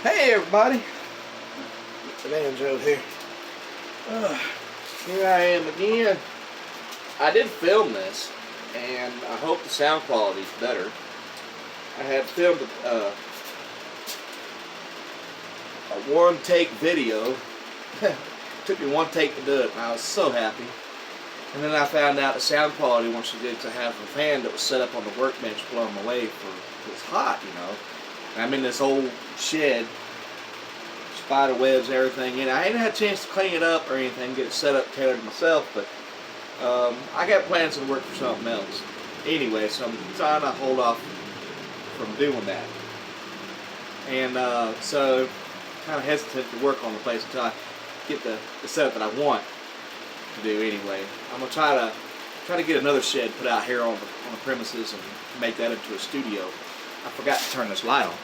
Hey everybody, get the banjo here. Here I am again. I did film this, and I hope the sound quality is better. I had filmed a one-take video. Took me one take to do it, and I was so happy. And then I found out the sound quality once you did to have a fan that was set up on the workbench blowing away for it's hot, you know. And I'm in this old shed, spider webs, everything in it. I ain't had a chance to clean it up or anything, get it set up tailored myself, but I got plans to work for something else. Anyway, so I'm trying to hold off from doing that. And so kind of hesitant to work on the place until I get the setup that I want to do anyway. I'm gonna try to get another shed put out here on the premises and make that into a studio. I forgot to turn this light on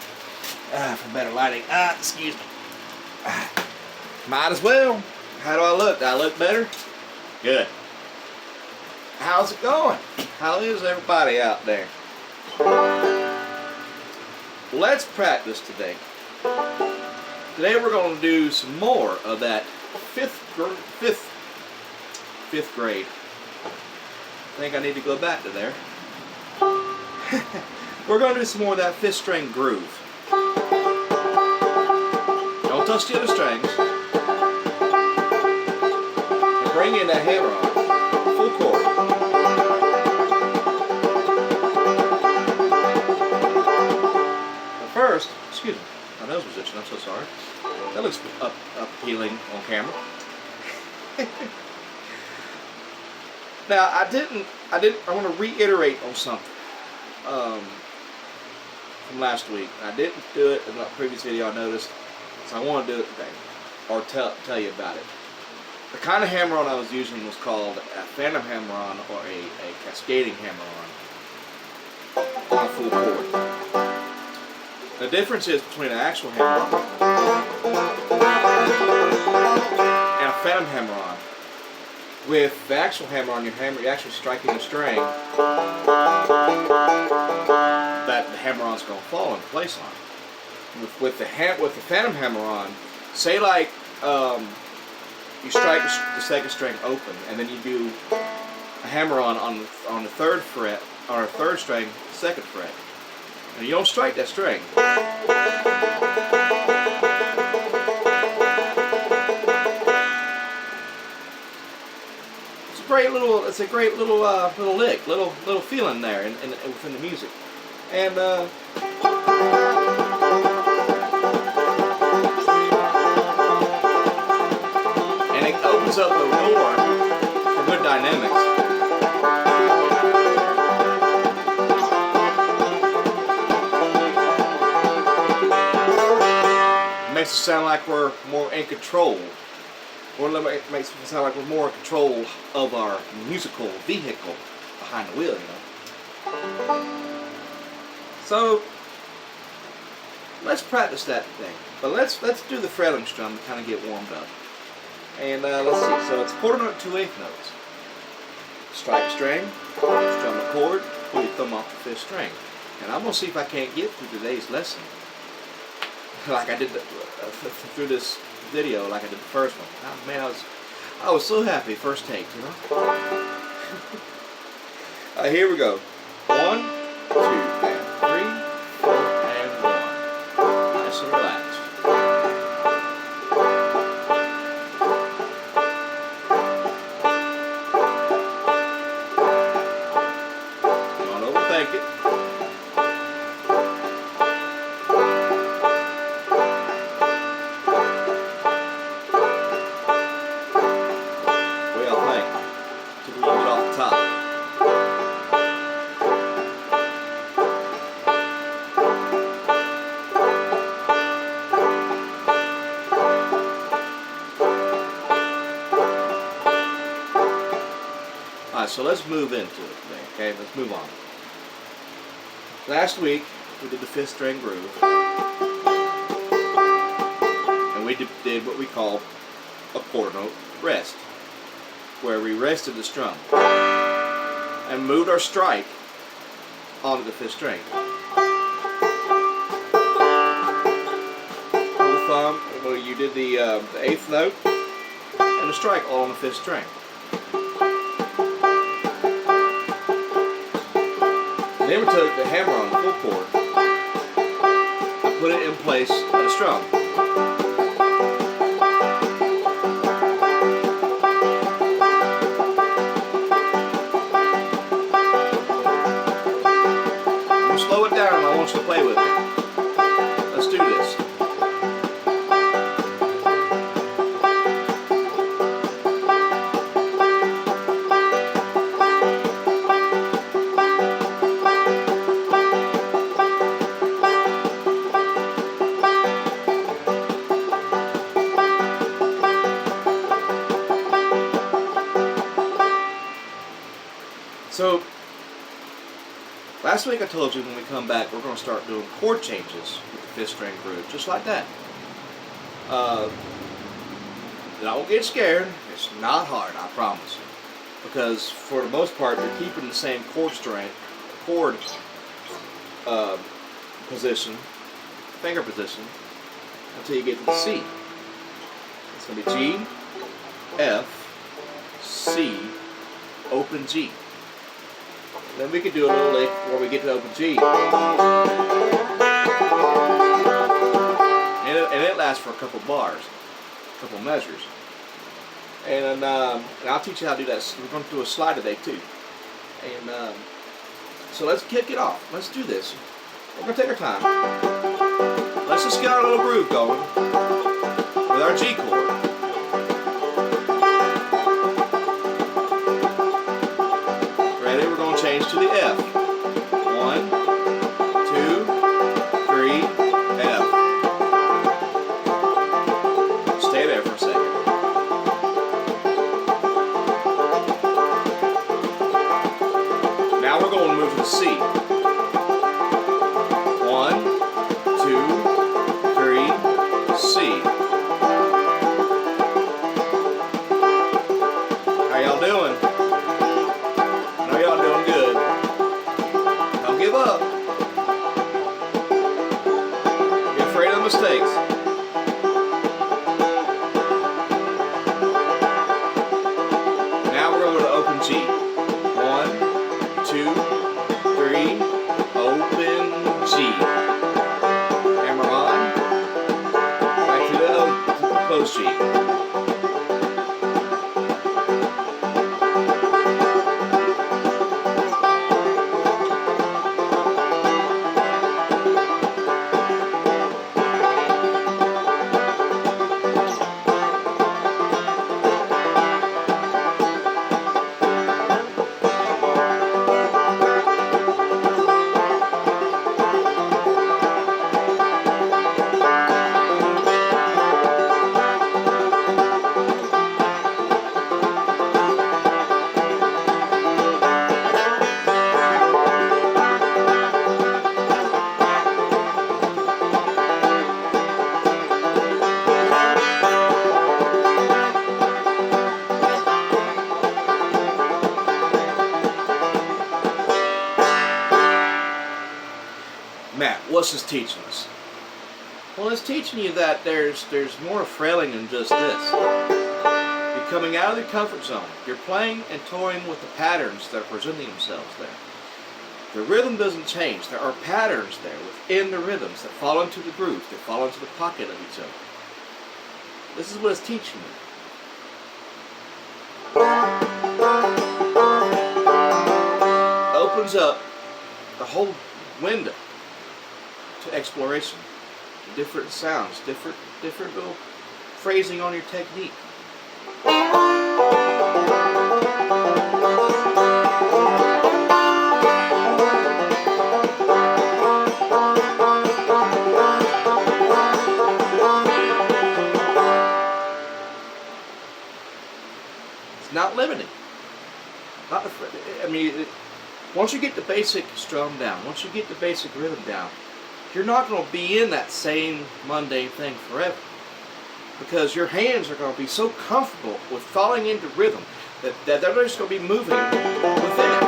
for better lighting. Excuse me. Might as well. How do I look? Do I look better? Good. How's it going? How is everybody out there? Let's practice today. Today we're going to do some more of that fifth grade. I think I need to go back to there. We're going to do some more of that 5th string groove. Don't touch the other strings. And bring in that hammer on. Full chord. But first, excuse me, my nose was itching, I'm so sorry. That looks appealing on camera. Now, I want to reiterate on something from last week. I didn't do it in the previous video, I noticed, so I want to do it today, or tell you about it. The kind of hammer-on I was using was called a phantom hammer-on or a cascading hammer-on on a full chord. The difference is between an actual hammer-on and a phantom hammer-on. With the actual hammer on your hammer, you're actually striking a string that the hammer-on's going to fall into place on. With the phantom hammer-on, say like you strike the second string open, and then you do a hammer-on on the 3rd fret or 3rd string, 2nd fret, and you don't strike that string. It's a great little lick, little feeling there within the music, and it opens up the door for good dynamics. It makes it sound like we're more in control. Or it makes it sound like we're more in control of our musical vehicle behind the wheel, you know. So let's practice that today. But let's do the fretless strum to kind of get warmed up. And let's see. So it's quarter note, 2/8 notes. Strike a string, strum a chord, pull your thumb off the 5th string. And I'm gonna see if I can't get through today's lesson like I did through this video, like I did the first one. Oh, man, I was so happy first take, you know. Here we go. 1, 2, and 3, 4, and 1. Nice and relaxed. Don't overthink it. So let's move into it today, okay? Let's move on. Last week, we did the 5th string groove. And we did what we call a quarter note rest, where we rested the strum and moved our strike onto the 5th string. you did the 8th note and the strike all on the 5th string. And then we took the hammer on the full chord and put it in place of the strum. Slow it down, I want you to play with it. Let's do this. So, last week I told you when we come back we're going to start doing chord changes with the 5th string groove, just like that. Don't get scared, it's not hard, I promise you. Because for the most part you're keeping the same chord position, finger position, until you get to the C. It's going to be G, F, C, open G. Then we can do a little lick where we get to open G. And it lasts for a couple bars, a couple measures. And I'll teach you how to do that. We're going to do a slide today too. And so let's kick it off. Let's do this. We're going to take our time. Let's just get our little groove going with our G chord. Change to the F. 1, 2, 3, F. Stay there for a second. Now we're going to move to the C. 1, 2, 3, C. How y'all doing? Give up. Be afraid of mistakes. Now we're going to open G. 1, 2, 3, open G. Hammer on. Back to the close G. Matt, what's this teaching us? Well, it's teaching you that there's more frailing than just this. You're coming out of the comfort zone. You're playing and toying with the patterns that are presenting themselves there. The rhythm doesn't change. There are patterns there within the rhythms that fall into the groove, that fall into the pocket of each other. This is what it's teaching you. Opens up the whole window to exploration. Different sounds, different little phrasing on your technique. It's not limiting. Once you get the basic strum down, once you get the basic rhythm down, you're not going to be in that same mundane thing forever, because your hands are going to be so comfortable with falling into rhythm that they're just going to be moving within it.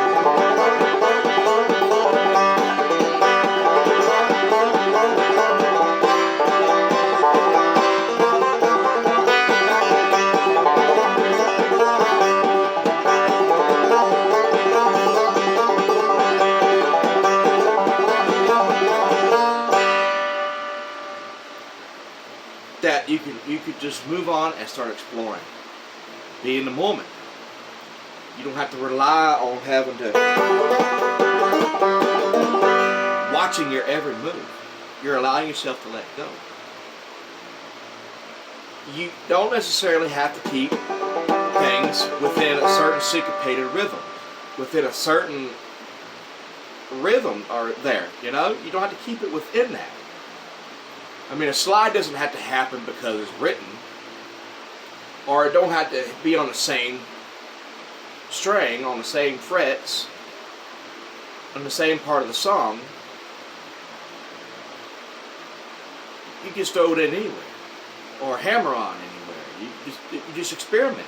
you could just move on and start exploring. Be in the moment. You don't have to rely on having to watching your every move. You're allowing yourself to let go. You don't necessarily have to keep things within a certain syncopated rhythm, within a certain rhythm or there, you know? You don't have to keep it within that. I mean, a slide doesn't have to happen because it's written, or it don't have to be on the same string, on the same frets, on the same part of the song. You can just throw it in anywhere, or hammer on anywhere. You just experiment.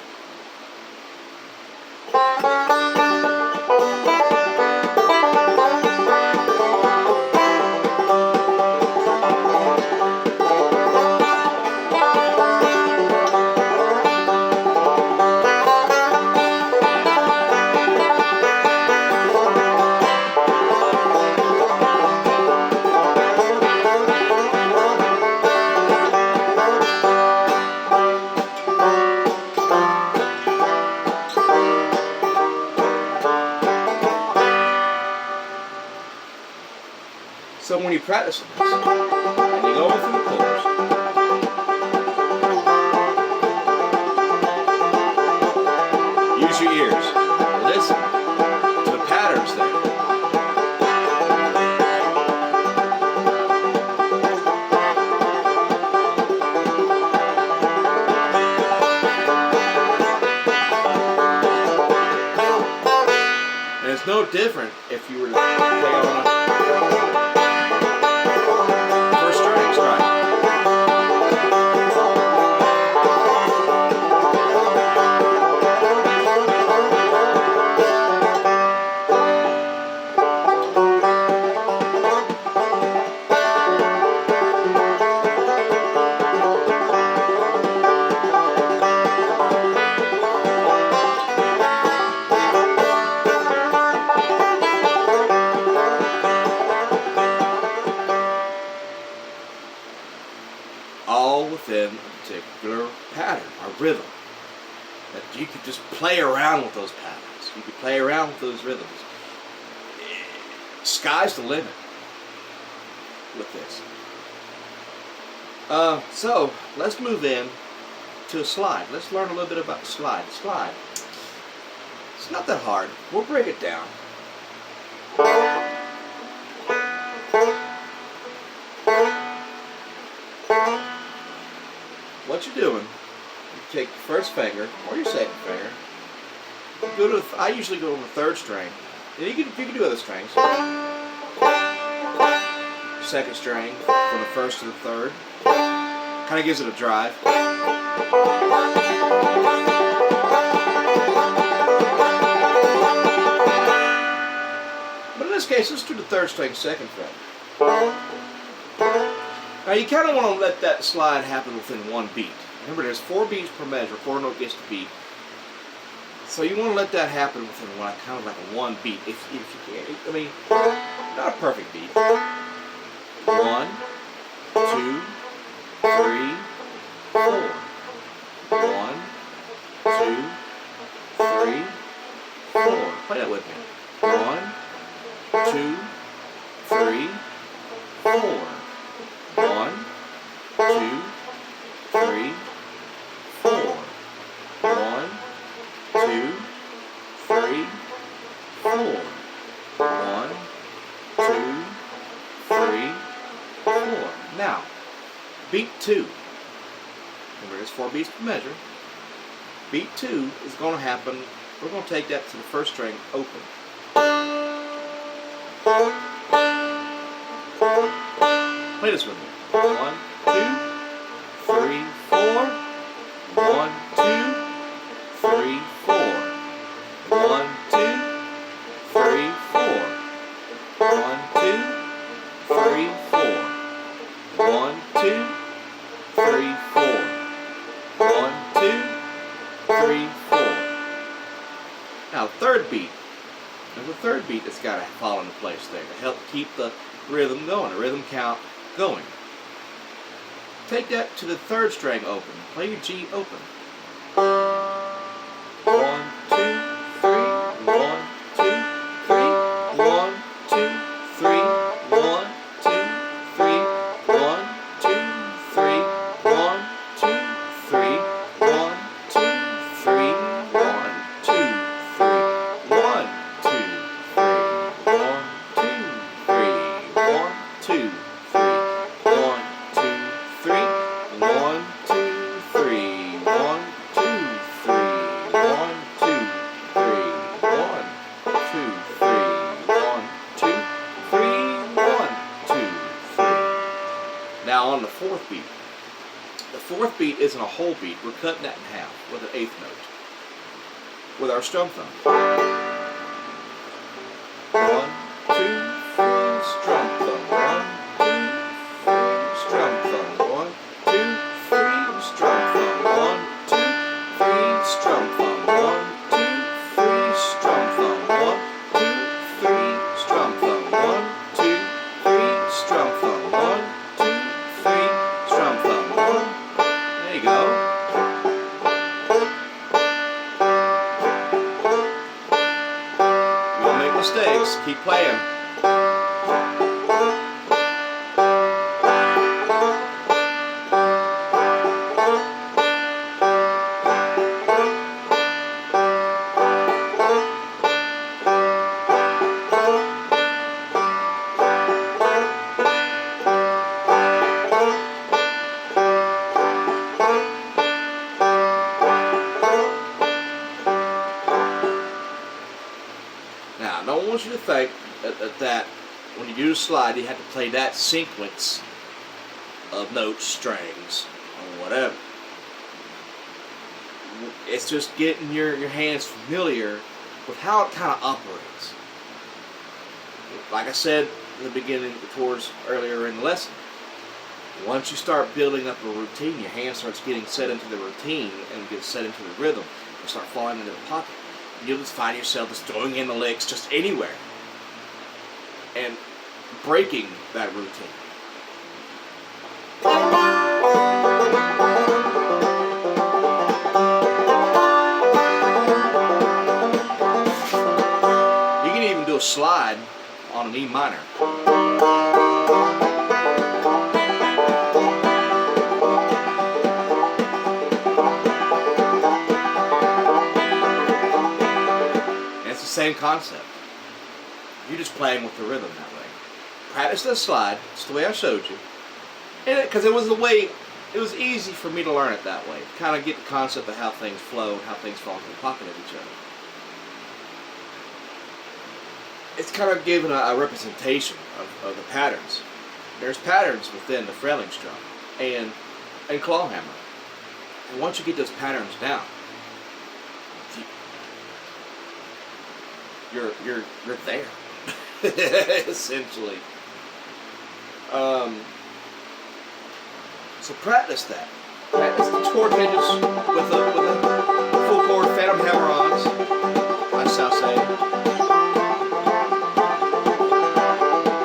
So when you practice this, and you go through the chords, use your ears, listen to the patterns there. And it's no different if you were to play on a all within a particular pattern or rhythm. That you could just play around with those patterns. You could play around with those rhythms. Sky's the limit with this. So let's move in to a slide. Let's learn a little bit about the slide. The slide. It's not that hard. We'll break it down. What you're doing, you take your first finger or your second finger. Go to. I usually go on the third string. And you can do other strings. Second string from the first to the third. Kind of gives it a drive. But in this case, let's do the third string, second fret. Now you kind of want to let that slide happen within one beat. Remember, there's 4 beats per measure, 4 note gets to beat. So you want to let that happen within one, kind of like a one beat, if you can. I mean, not a perfect beat. 1, 2, 3, 4. 1, 2, 3, 4. Play that with me. 1, 2, 3, 4. 1, 2, 3, 4. 1, 2, 3, 4. 1, 2, 3, 4. Now, beat 2. Remember, there's 4 beats per measure. Beat 2 is going to happen. We're going to take that to the first string open. Play this with me. 1, 2, 3, 4. 1, 2, 3, 4. 1, 2, 3, 4. 1, 2, 3, 4. 1, 2, 3, 4. 1, 2, 3, 4. Now, third beat. There's a third beat that's got to fall into place there to help keep the rhythm going, the rhythm count going. take that to the third string open. Play your G open. 1, 2, 3, 1, 2, 3, 1, 2, 3, 1, 2, 3, 1, 2, 3, 1, 2, 3, 1, 2, 3, 1, 2, 3, 1, 2, 3, 1, 2, 3, 1, 2, 3, 1, 2, 3, 1, 2, 3, 1, 2, 3, 1, 2, 3, 1, 2, 3, 1, 2, 3. Now on the fourth beat. The fourth beat isn't a whole beat. We're cutting that in half with an eighth note. With our strum thumb. 1, 2, 3, strum thumb. 1, 2, 3, strum thumb. 1, 2, 3, strum thumb. 1, 2, 3, strum thumb. 1, 2, 3, strum thumb. 1, 2, 3, strum thumb. 1, 2, 3, strum thumb. 1, 2, 3, strum thumb. 1. There you go. You don't make mistakes. Keep playing. Now, I don't want you to think that when you do the slide, you have to play that sequence of notes, strings, or whatever. It's just getting your hands familiar with how it kind of operates. Like I said in the beginning, earlier in the lesson, once you start building up a routine, your hand starts getting set into the routine and gets set into the rhythm, and start falling into the pocket. You'll just find yourself just throwing in the licks just anywhere and breaking that routine. You can even do a slide on an E minor. Same concept. You're just playing with the rhythm that way. Practice the slide, just the way I showed you. Because it was easy for me to learn it that way. Kind of get the concept of how things flow and how things fall into the pocket of each other. It's kind of given a representation of the patterns. There's patterns within the frailing strum and claw hammer. And once you get those patterns down, you're there, essentially. So practice that. Practice the chord changes with a full chord phantom hammer-ons, I shall say.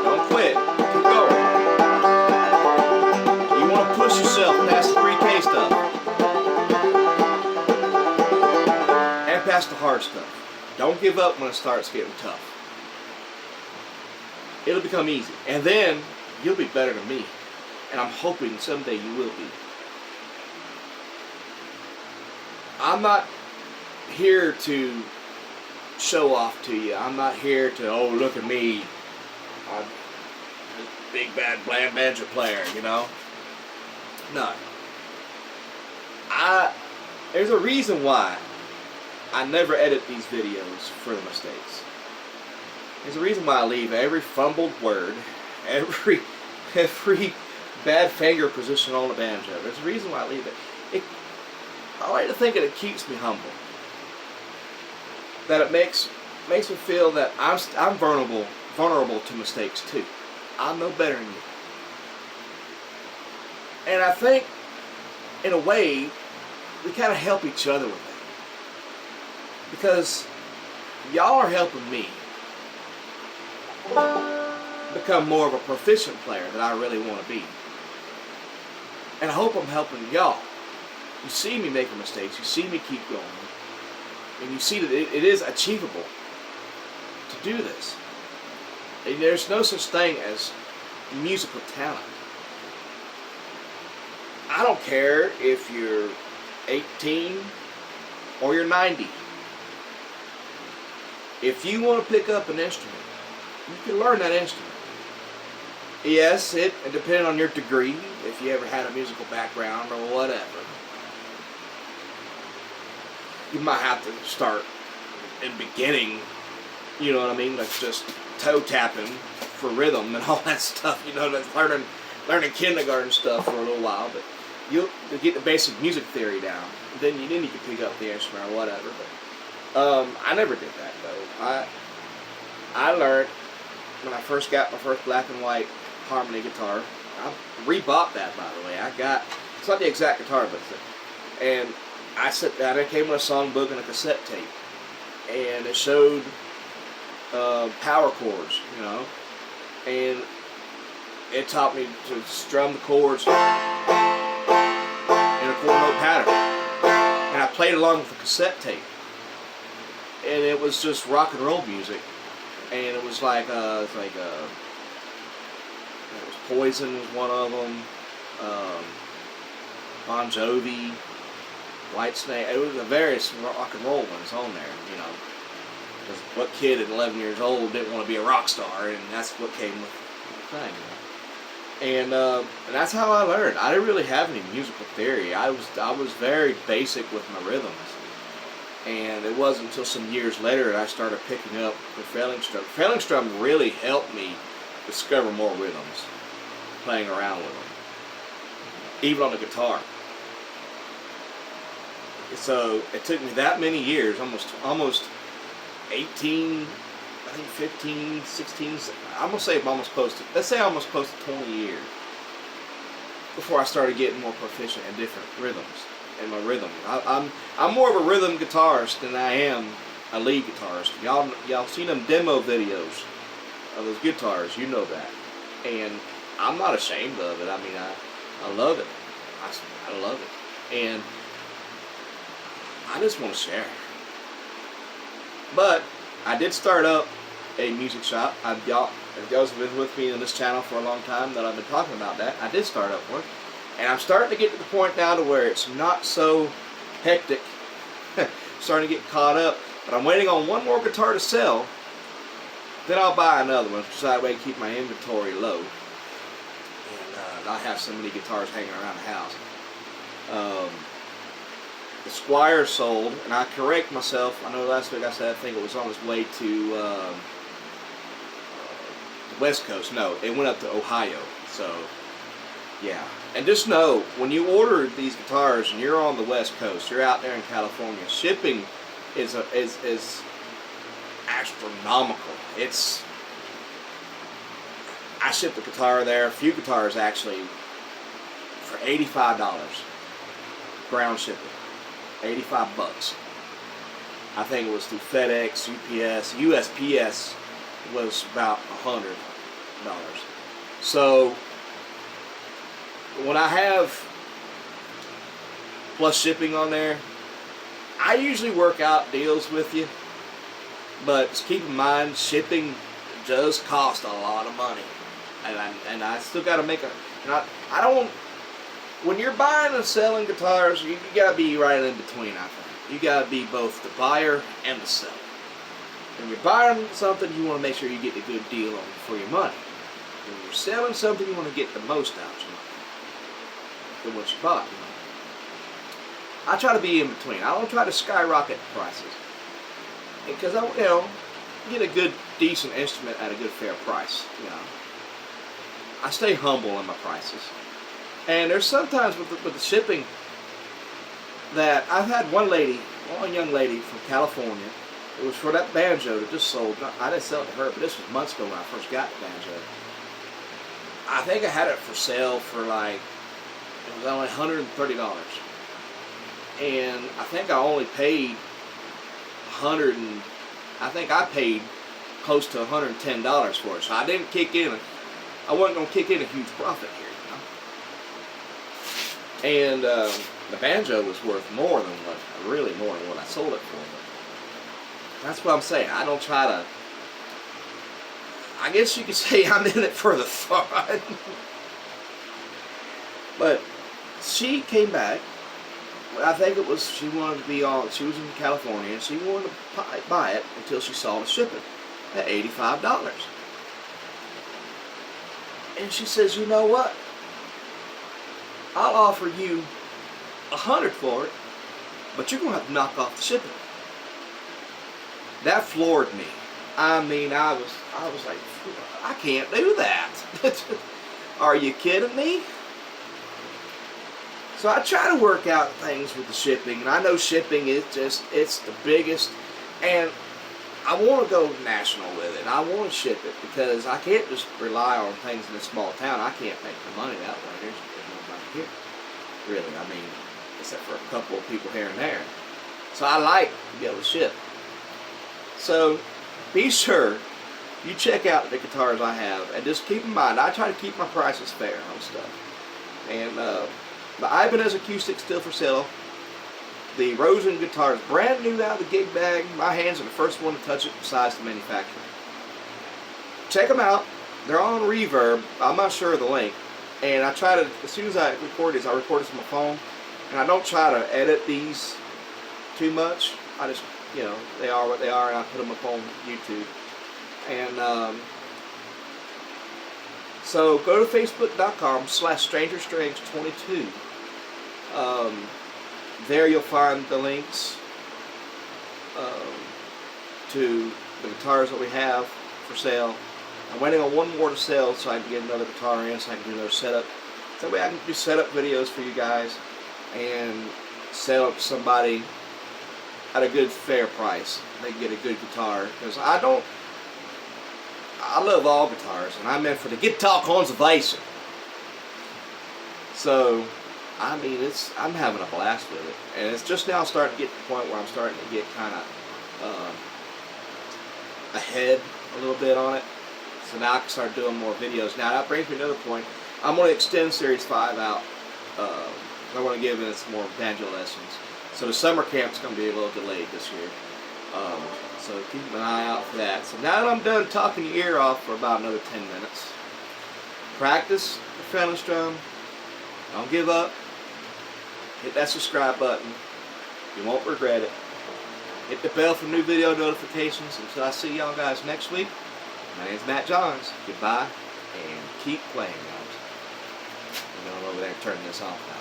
Don't quit. Keep going. You want to push yourself past the pre-K stuff and past the hard stuff. Don't give up when it starts getting tough. It'll become easy. And then you'll be better than me. And I'm hoping someday you will be. I'm not here to show off to you. I'm not here to, oh, look at me. I'm this big bad bland banjo player, you know? No. There's a reason why I never edit these videos for the mistakes. There's a reason why I leave every fumbled word, every bad finger position on the banjo. There's a reason why I leave it. I like to think that it keeps me humble. That it makes me feel that I'm vulnerable to mistakes too. I'm no better than you. And I think, in a way, we kind of help each other with that. Because y'all are helping me become more of a proficient player that I really want to be. And I hope I'm helping y'all. You see me making mistakes. You see me keep going. And you see that it is achievable to do this. And there's no such thing as musical talent. I don't care if you're 18 or you're 90. If you want to pick up an instrument, you can learn that instrument. Yes, it depends on your degree, if you ever had a musical background or whatever. You might have to start in beginning, you know what I mean, like just toe tapping for rhythm and all that stuff, you know, that's learning kindergarten stuff for a little while, but you'll get the basic music theory down. Then you can pick up the instrument or whatever. But I never did that though. I learned when I first got my first black and white harmony guitar. I rebought that, by the way. It's not the exact guitar, but and I sat down. It came with a songbook and a cassette tape, and it showed power chords, you know, and it taught me to strum the chords in a chord note pattern, and I played along with the cassette tape, and it was just rock and roll music, and it was like it was Poison was one of them, Bon Jovi, Whitesnake. It was the various rock and roll ones on there, you know. Because what kid at 11 years old didn't want to be a rock star, and that's what came with the thing. And that's how I learned. I didn't really have any musical theory. I was very basic with my rhythms. And it wasn't until some years later that I started picking up the failing strum. Failing strum really helped me discover more rhythms, playing around with them, even on the guitar. So it took me that many years, almost 18, I think 15, 16, I'm going to say almost close to 20 years before I started getting more proficient in different rhythms. And my rhythm, I'm more of a rhythm guitarist than I am a lead guitarist. Y'all seen them demo videos of those guitars, you know that. And I'm not ashamed of it. I mean, I love it. I love it. And I just want to share. But I did start up a music shop. Y'all have been with me on this channel for a long time that I've been talking about that. I did start up one. And I'm starting to get to the point now to where it's not so hectic. Starting to get caught up. But I'm waiting on one more guitar to sell. Then I'll buy another one, so that way I keep my inventory low. And not have so many guitars hanging around the house. The Squire sold, and I correct myself. I know last week I said I think it was on its way to the West Coast. No, it went up to Ohio. So, yeah. And just know, when you order these guitars and you're on the West Coast, you're out there in California, shipping is astronomical. I shipped a guitar there, a few guitars actually, for $85. Ground shipping. $85. I think it was through FedEx, UPS. USPS was about $100. So when I have plus shipping on there, I usually work out deals with you, but just keep in mind shipping does cost a lot of money, and I still got to make I don't. When you're buying and selling guitars, you gotta be right in between. I think you gotta be both the buyer and the seller. When you're buying something, you want to make sure you get a good deal for your money. When you're selling something, you want to get the most out of your money than what you bought. I try to be in between. I don't try to skyrocket prices because I get a good, decent instrument at a good, fair price. I stay humble in my prices. And there's sometimes with the shipping that I've had one young lady from California. It was for that banjo that just sold. I didn't sell it to her, but this was months ago when I first got the banjo. I think I had it for sale for it was only $130. And I think I only paid I think I paid close to $110 for it. So I didn't I wasn't going to kick in a huge profit here. And the banjo was worth more than really more than what I sold it for. But that's what I'm saying. I don't try to. I guess you could say I'm in it for the fun. But she came back. I think it was she wanted to be on. She was in California and she wanted to buy it until she saw the shipping at $85. And she says, "You know what? I'll offer you $100 for it, but you're gonna have to knock off the shipping." That floored me. I mean, I was like, I can't do that. Are you kidding me? So I try to work out things with the shipping, and I know shipping is it's the biggest, and I want to go national with it. I want to ship it because I can't just rely on things in a small town. I can't make the money that way. There's nobody here, really. I mean, except for a couple of people here and there. So I like to be able to ship. So be sure you check out the guitars I have, and just keep in mind, I try to keep my prices fair on stuff. And the Ibanez acoustic still for sale. The Rosen guitar is brand new out of the gig bag. My hands are the first one to touch it besides the manufacturer. Check them out. They're on Reverb. I'm not sure of the link. And I try to, as soon as I record these, I record this on my phone. And I don't try to edit these too much. I just, you know, they are what they are, and I put them up on YouTube. And so go to facebook.com/strangerstrange22. There you'll find the links to the guitars that we have for sale. I'm waiting on one more to sell so I can get another guitar in, so I can do another setup. That way I can do setup videos for you guys and sell it to somebody at a good fair price. They can get a good guitar, because I love all guitars, and I'm in for the guitar conservation. So I mean, I'm having a blast with it, and it's just now starting to get to the point where I'm starting to get kind of ahead a little bit on it. So now I can start doing more videos. Now that brings me to another point. I'm going to extend Series 5 out. I want to give it some more banjo lessons. So the summer camp's going to be a little delayed this year. So keep an eye out for that. So now that I'm done talking your ear off for about another 10 minutes, practice the friendly strum. Don't give up. Hit that subscribe button. You won't regret it. Hit the bell for new video notifications. Until I see y'all guys next week, my name's Matt Johns. Goodbye, and keep playing, guys. I'm going over there and turn this off now.